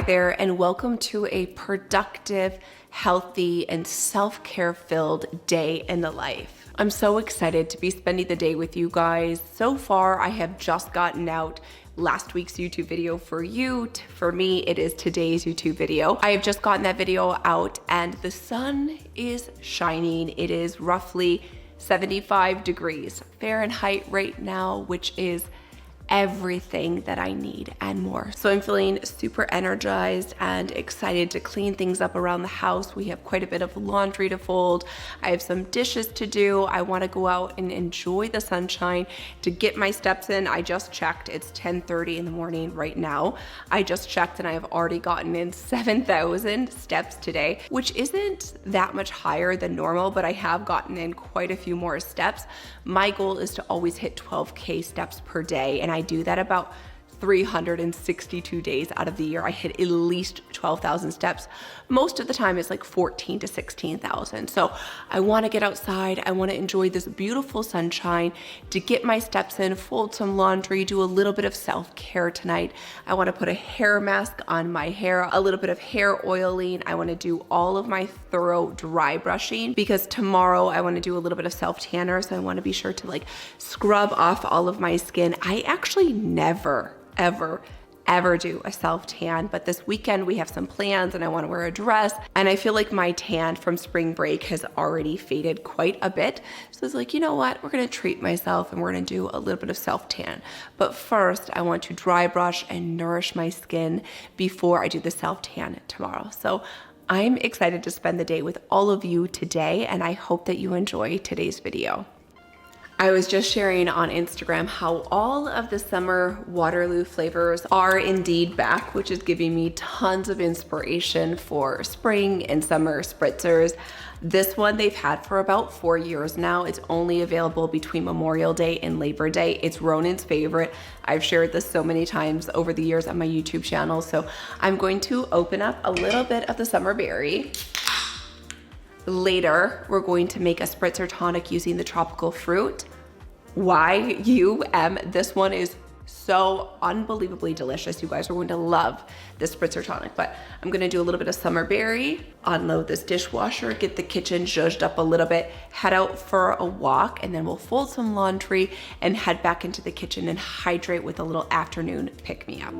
there, and welcome to a productive, healthy, and self-care filled day in the life. I'm so excited to be spending the day with you guys. So far, I have just gotten out last week's YouTube video for you. For me, it is today's YouTube video. I have just gotten that video out and the sun is shining. It is roughly 75 degrees Fahrenheit right now, which is everything that I need and more. So I'm feeling super energized and excited to clean things up around the house. We have quite a bit of laundry to fold. I have some dishes to do. I want to go out and enjoy the sunshine to get my steps in. I just checked. It's 10:30 in the morning right now. I just checked and I have already gotten in 7,000 steps today, which isn't that much higher than normal, but I have gotten in quite a few more steps. My goal is to always hit 12K steps per day, and I do that about 362 days out of the year. I hit at least 12,000 steps. Most of the time it's like 14 to 16,000. So I want to get outside. I want to enjoy this beautiful sunshine to get my steps in, fold some laundry, do a little bit of self-care tonight. I want to put a hair mask on my hair, a little bit of hair oiling. I want to do all of my thorough dry brushing because tomorrow I want to do a little bit of self-tanner. So I want to be sure to like scrub off all of my skin. I actually never ever do a self-tan, but this weekend we have some plans and I want to wear a dress, and I feel like my tan from spring break has already faded quite a bit. So it's like, you know what, we're gonna treat myself and we're gonna do a little bit of self-tan. But first I want to dry brush and nourish my skin before I do the self-tan tomorrow. So I'm excited to spend the day with all of you today, and I hope that you enjoy today's video. I was just sharing on Instagram how all of the summer Waterloo flavors are indeed back, which is giving me tons of inspiration for spring and summer spritzers. This one they've had for about 4 years now. It's only available between Memorial Day and Labor Day. It's Ronan's favorite. I've shared this so many times over the years on my YouTube channel. So I'm going to open up a little bit of the summer berry. Later, we're going to make a spritzer tonic using the tropical fruit. This one is so unbelievably delicious. You guys are going to love this spritzer tonic, but I'm gonna do a little bit of summer berry, unload this dishwasher, get the kitchen zhuzhed up a little bit, head out for a walk, and then we'll fold some laundry and head back into the kitchen and hydrate with a little afternoon pick-me-up.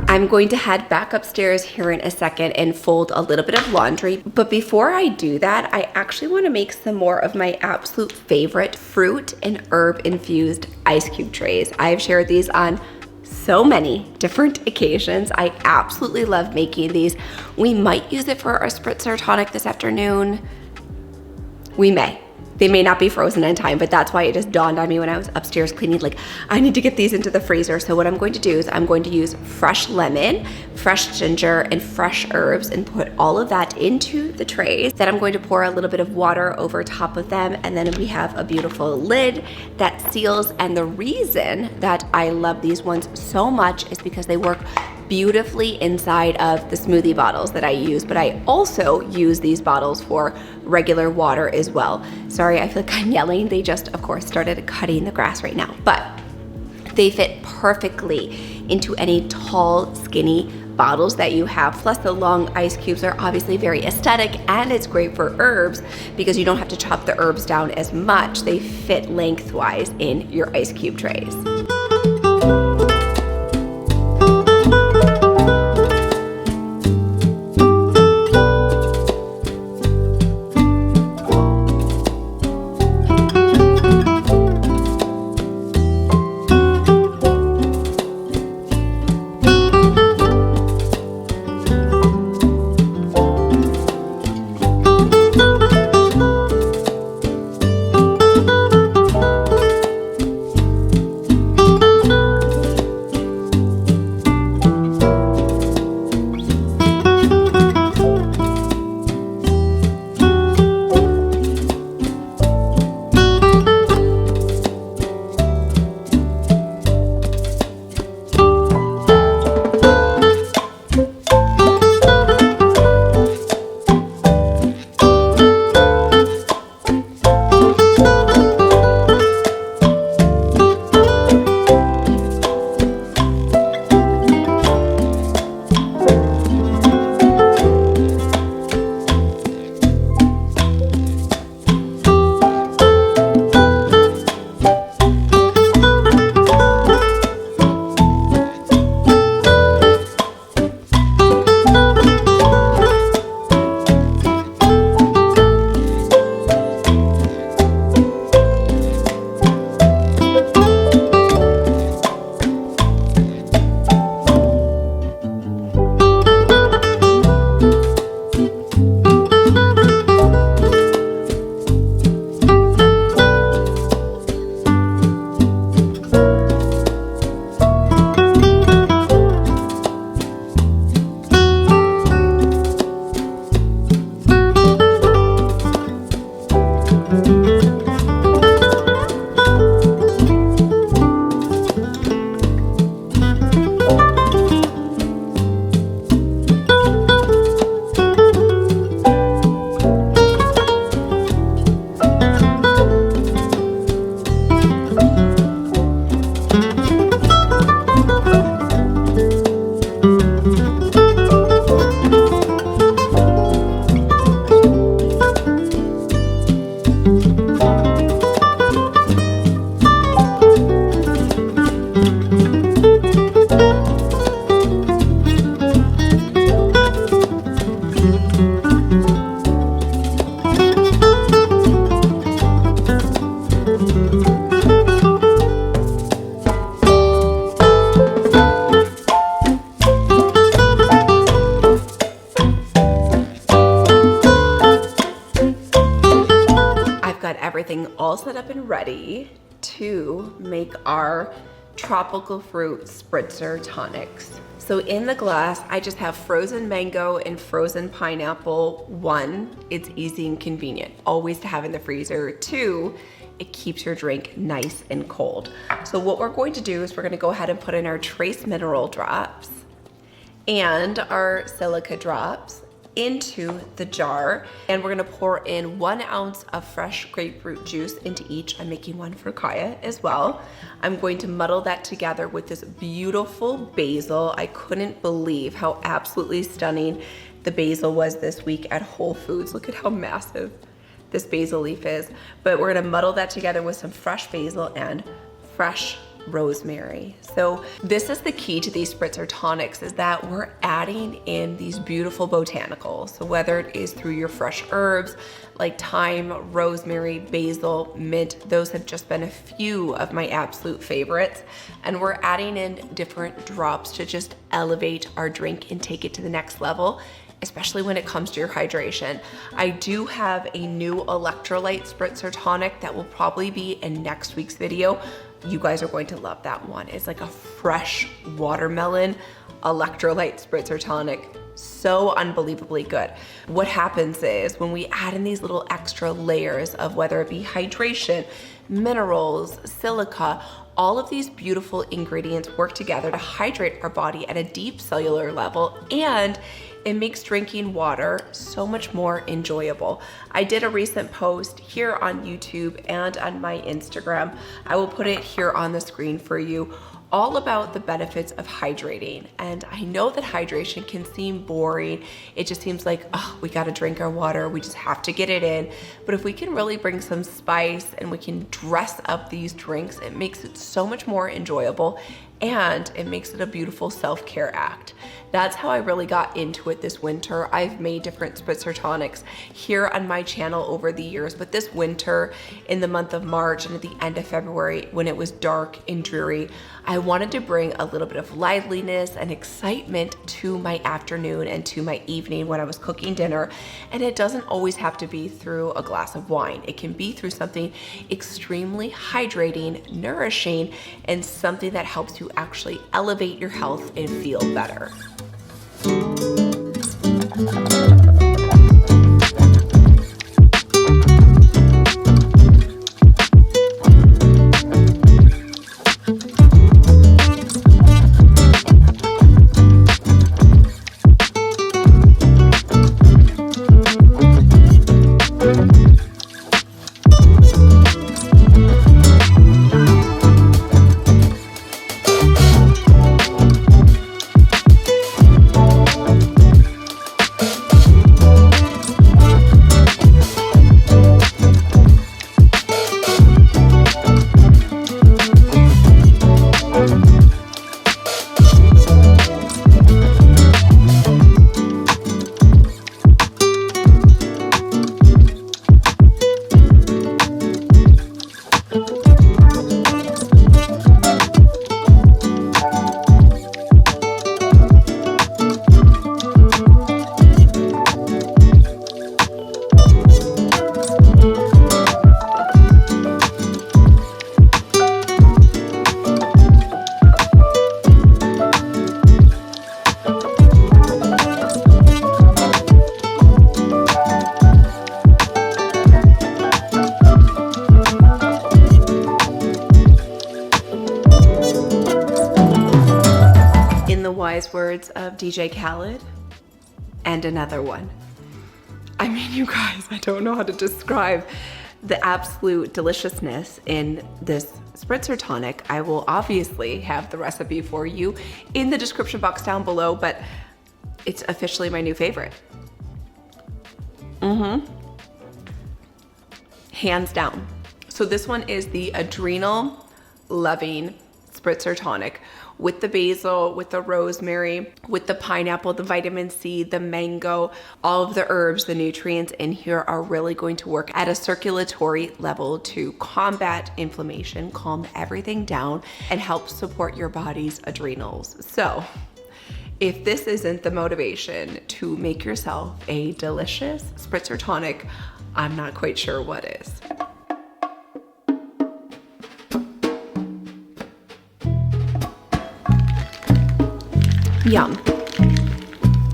I'm going to head back upstairs here in a second and fold a little bit of laundry. But before I do that, I actually want to make some more of my absolute favorite fruit and herb infused ice cube trays. I've shared these on so many different occasions. I absolutely love making these. We might use it for our spritzer tonic this afternoon. We may. They may not be frozen in time, but that's why it just dawned on me when I was upstairs cleaning, like, I need to get these into the freezer. So what I'm going to do is I'm going to use fresh lemon, fresh ginger, and fresh herbs and put all of that into the trays. Then I'm going to pour a little bit of water over top of them, and then we have a beautiful lid that seals. And the reason that I love these ones so much is because they work beautifully inside of the smoothie bottles that I use, but I also use these bottles for regular water as well. Sorry, I feel like I'm yelling. They just, of course, started cutting the grass right now, but they fit perfectly into any tall, skinny bottles that you have. Plus the long ice cubes are obviously very aesthetic, and it's great for herbs because you don't have to chop the herbs down as much. They fit lengthwise in your ice cube trays. Everything all set up and ready to make our tropical fruit spritzer tonics. So in the glass, I just have frozen mango and frozen pineapple. 1, it's easy and convenient, always to have in the freezer. 2, it keeps your drink nice and cold. So what we're going to do is we're gonna go ahead and put in our trace mineral drops and our silica drops into the jar, and we're gonna pour in 1 ounce of fresh grapefruit juice into each. I'm making one for Kaya as well. I'm going to muddle that together with this beautiful basil. I couldn't believe how absolutely stunning the basil was this week at Whole Foods. Look at how massive this basil leaf is. But we're gonna muddle that together with some fresh basil and fresh rosemary. So this is the key to these spritzer tonics, is that we're adding in these beautiful botanicals. So whether it is through your fresh herbs like thyme, rosemary, basil, mint, those have just been a few of my absolute favorites. And we're adding in different drops to just elevate our drink and take it to the next level, especially when it comes to your hydration. I do have a new electrolyte spritzer tonic that will probably be in next week's video. You guys are going to love that one. It's like a fresh watermelon electrolyte spritzer tonic. So unbelievably good. What happens is when we add in these little extra layers of whether it be hydration, minerals, silica, all of these beautiful ingredients work together to hydrate our body at a deep cellular level, and it makes drinking water so much more enjoyable. I did a recent post here on YouTube and on my Instagram. I will put it here on the screen for you, all about the benefits of hydrating. And I know that hydration can seem boring. It just seems like, oh, we gotta drink our water, we just have to get it in. But if we can really bring some spice and we can dress up these drinks, it makes it so much more enjoyable, and it makes it a beautiful self-care act. That's how I really got into it this winter. I've made different spritzer tonics here on my channel over the years, but this winter, in the month of March and at the end of February, when it was dark and dreary, I wanted to bring a little bit of liveliness and excitement to my afternoon and to my evening when I was cooking dinner. And it doesn't always have to be through a glass of wine. It can be through something extremely hydrating, nourishing, and something that helps you actually elevate your health and feel better. Wise words of DJ Khaled, and another one. I mean, you guys, I don't know how to describe the absolute deliciousness in this spritzer tonic. I will obviously have the recipe for you in the description box down below, but it's officially my new favorite. Hands down. So this one is the Adrenal Loving Spritzer Tonic, with the basil, with the rosemary, with the pineapple, the vitamin C, the mango. All of the herbs, the nutrients in here are really going to work at a circulatory level to combat inflammation, calm everything down, and help support your body's adrenals. So if this isn't the motivation to make yourself a delicious spritzer tonic, I'm not quite sure what is. Yum.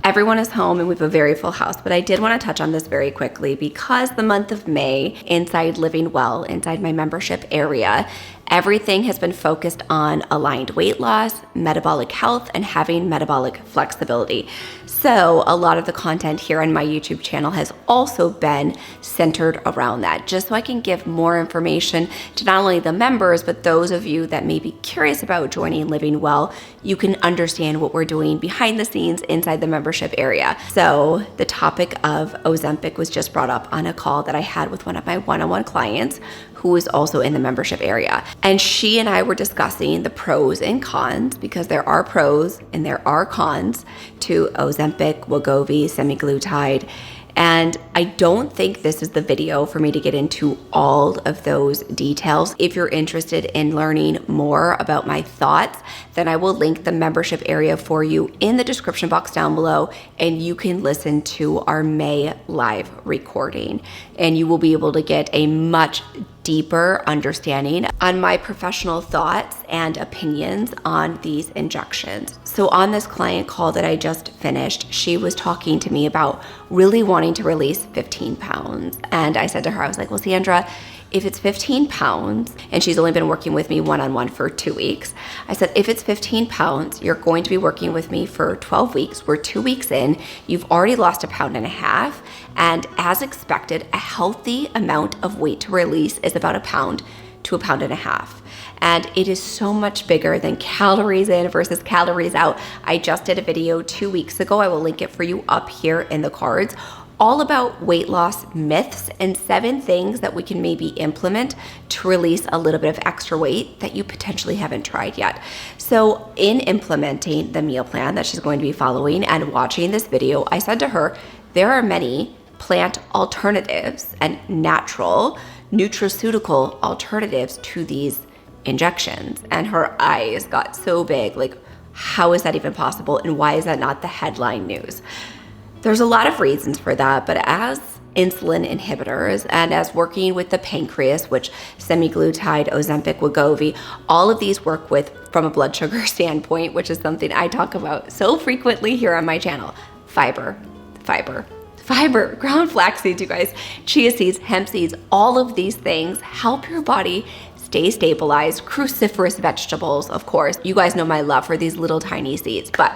Everyone is home and we have a very full house, but I did want to touch on this very quickly because the month of May, inside Living Well, inside my membership area, everything has been focused on aligned weight loss, metabolic health, and having metabolic flexibility. So a lot of the content here on my YouTube channel has also been centered around that, just so I can give more information to not only the members, but those of you that may be curious about joining Living Well. You can understand what we're doing behind the scenes inside the membership area. So the topic of Ozempic was just brought up on a call that I had with one of my one-on-one clients who is also in the membership area. And she and I were discussing the pros and cons, because there are pros and there are cons to Ozempic, Wegovy, semaglutide. And I don't think this is the video for me to get into all of those details. If you're interested in learning more about my thoughts, then I will link the membership area for you in the description box down below, and you can listen to our May live recording, and you will be able to get a much deeper understanding on my professional thoughts and opinions on these injections. So on this client call that I just finished, she was talking to me about really wanting to release 15 pounds. And I said to her, I was like, well, Sandra, if it's 15 pounds, and she's only been working with me one-on-one for 2 weeks, I said, if it's 15 pounds, you're going to be working with me for 12 weeks. We're 2 weeks in. You've already lost 1.5 pounds. And as expected, a healthy amount of weight to release is about 1 pound to 1.5 pounds. And it is so much bigger than calories in versus calories out. I just did a video 2 weeks ago. I will link it for you up here in the cards, all about weight loss myths and 7 things that we can maybe implement to release a little bit of extra weight that you potentially haven't tried yet. So in implementing the meal plan that she's going to be following and watching this video, I said to her, there are many plant alternatives and natural nutraceutical alternatives to these injections. And her eyes got so big, like, how is that even possible? And why is that not the headline news? There's a lot of reasons for that, but as insulin inhibitors and as working with the pancreas, which semaglutide, Ozempic, Wegovy, all of these work with from a blood sugar standpoint, which is something I talk about so frequently here on my channel. Fiber, ground flax seeds, you guys, chia seeds, hemp seeds, all of these things help your body stay stabilized. Cruciferous vegetables, of course. You guys know my love for these little tiny seeds, but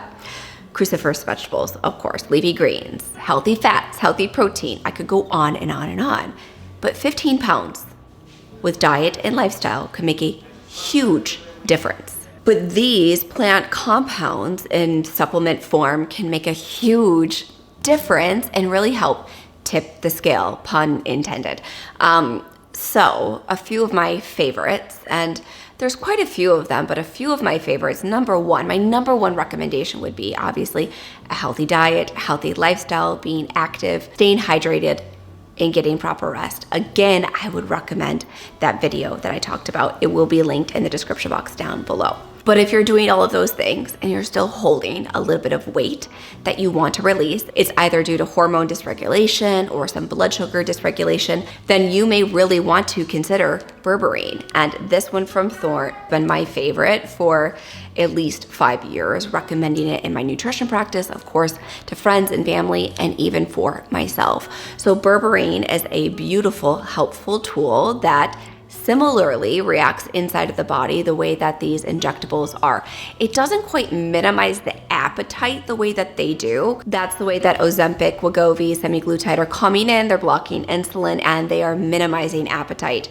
cruciferous vegetables, of course, leafy greens, healthy fats, healthy protein. I could go on and on and on. But 15 pounds with diet and lifestyle can make a huge difference. But these plant compounds in supplement form can make a huge difference and really help tip the scale, pun intended. So a few of my favorites, and there's quite a few of them, but a few of my favorites. My number one recommendation would be obviously a healthy diet, healthy lifestyle, being active, staying hydrated, and getting proper rest. Again, I would recommend that video that I talked about. It will be linked in the description box down below. But if you're doing all of those things and you're still holding a little bit of weight that you want to release, it's either due to hormone dysregulation or some blood sugar dysregulation, then you may really want to consider berberine. And this one from Thorne has been my favorite for at least 5 years, recommending it in my nutrition practice, of course, to friends and family, and even for myself. So berberine is a beautiful, helpful tool that similarly reacts inside of the body the way that these injectables are. It doesn't quite minimize the appetite the way that they do. That's the way that Ozempic, Wegovy, semaglutide are coming in. They're blocking insulin and they are minimizing appetite.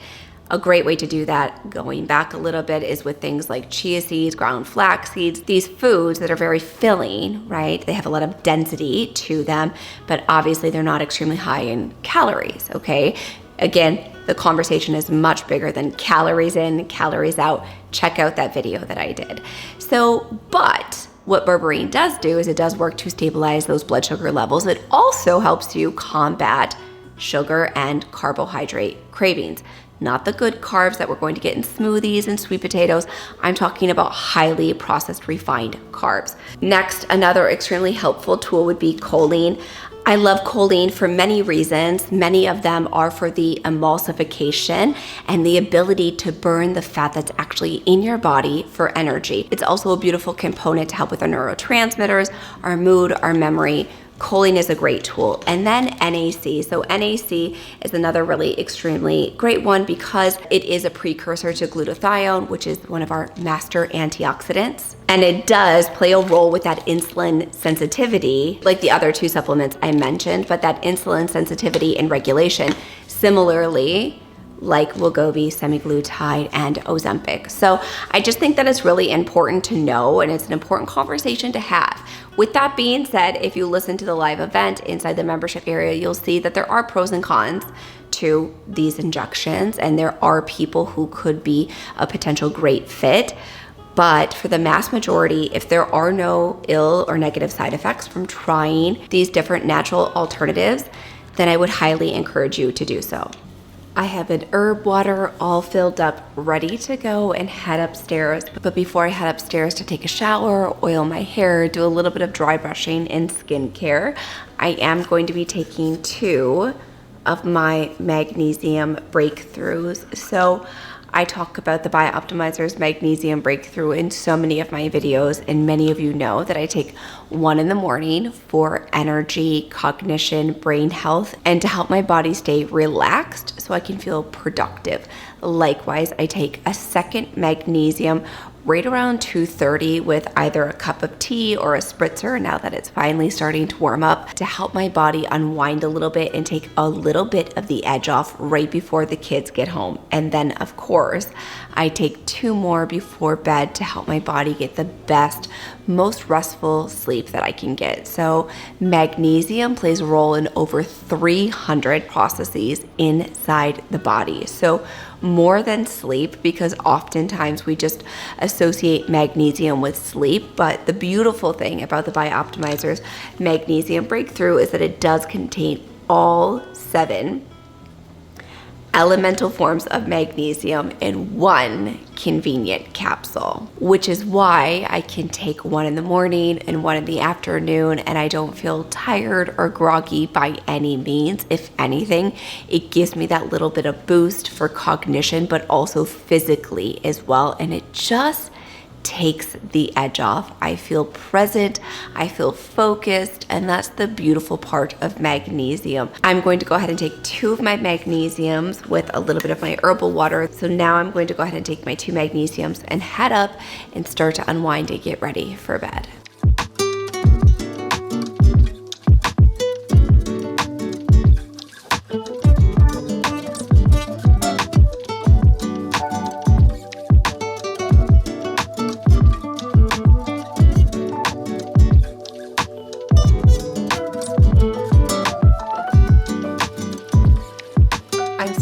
A great way to do that, going back a little bit, is with things like chia seeds, ground flax seeds, these foods that are very filling, right? They have a lot of density to them, but obviously they're not extremely high in calories, okay? Again, the conversation is much bigger than calories in, calories out. Check out that video that I did. So, but what berberine does do is it does work to stabilize those blood sugar levels. It also helps you combat sugar and carbohydrate cravings. Not the good carbs that we're going to get in smoothies and sweet potatoes. I'm talking about highly processed, refined carbs. Next, another extremely helpful tool would be choline. I love choline for many reasons. Many of them are for the emulsification and the ability to burn the fat that's actually in your body for energy. It's also a beautiful component to help with our neurotransmitters, our mood, our memory. Choline is a great tool. And then NAC. So NAC is another really extremely great one because it is a precursor to glutathione, which is one of our master antioxidants. And it does play a role with that insulin sensitivity, like the other two supplements I mentioned, but that insulin sensitivity and regulation, similarly, like Wegovy, semaglutide, and Ozempic. So I just think that it's really important to know, and it's an important conversation to have. With that being said, if you listen to the live event inside the membership area, you'll see that there are pros and cons to these injections, and there are people who could be a potential great fit. But for the mass majority, if there are no ill or negative side effects from trying these different natural alternatives, then I would highly encourage you to do so. I have an herb water all filled up, ready to go and head upstairs. But before I head upstairs to take a shower, oil my hair, do a little bit of dry brushing and skincare, I am going to be taking 2 of my magnesium breakthroughs. So I talk about the Bioptimizer's Magnesium Breakthrough in so many of my videos, and many of you know that I take 1 in the morning for energy, cognition, brain health, and to help my body stay relaxed so I can feel productive. Likewise, I take a second magnesium right around 2:30 with either a cup of tea or a spritzer, now that it's finally starting to warm up, to help my body unwind a little bit and take a little bit of the edge off right before the kids get home. And then of course, I take 2 more before bed to help my body get the best, most restful sleep that I can get. So magnesium plays a role in over 300 processes inside the body. So more than sleep, because oftentimes we just associate magnesium with sleep. But the beautiful thing about the Bioptimizer's Magnesium Breakthrough is that it does contain all 7 elemental forms of magnesium in 1 convenient capsule, which is why I can take 1 in the morning and 1 in the afternoon, and I don't feel tired or groggy by any means. If anything, it gives me that little bit of boost for cognition, but also physically as well, and it just takes the edge off. I feel present, I feel focused, and that's the beautiful part of magnesium. I'm going to go ahead and take 2 of my magnesiums with a little bit of my herbal water. So now I'm going to go ahead and take my 2 magnesiums and head up and start to unwind and get ready for bed.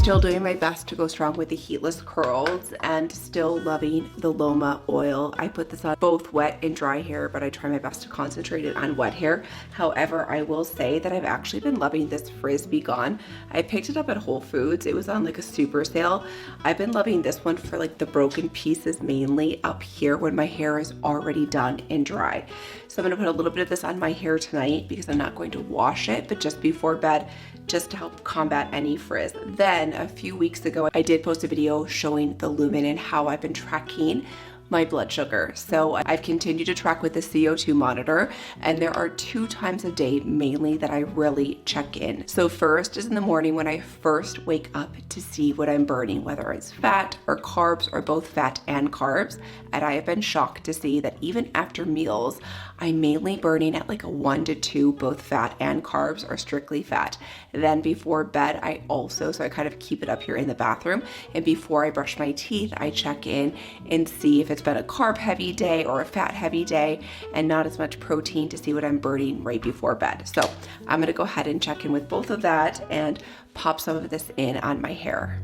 Still doing my best to go strong with the heatless curls and still loving the Loma oil. I put this on both wet and dry hair, but I try my best to concentrate it on wet hair. However, I will say that I've actually been loving this Frizz Be Gone. I picked it up at Whole Foods. It was on like a super sale. I've been loving this one for like the broken pieces, mainly up here when my hair is already done and dry. So I'm gonna put a little bit of this on my hair tonight because I'm not going to wash it, but just before bed, just to help combat any frizz. Then a few weeks ago, I did post a video showing the lumen and how I've been tracking my blood sugar. So I've continued to track with the CO2 monitor, and there are 2 times a day mainly that I really check in. So first is in the morning when I first wake up to see what I'm burning, whether it's fat or carbs or both fat and carbs. And I have been shocked to see that even after meals, I'm mainly burning at like a 1 to 2, both fat and carbs, or strictly fat. Then before bed, I kind of keep it up here in the bathroom. And before I brush my teeth, I check in and see if it's been a carb heavy day or a fat heavy day and not as much protein, to see what I'm burning right before bed. So I'm gonna go ahead and check in with both of that and pop some of this in on my hair.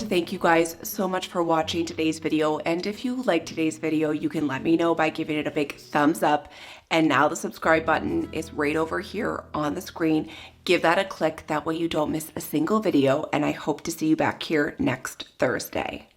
Thank you guys so much for watching today's video. And if you like today's video, you can let me know by giving it a big thumbs up. And now the subscribe button is right over here on the screen. Give that a click. That way you don't miss a single video. And I hope to see you back here next Thursday.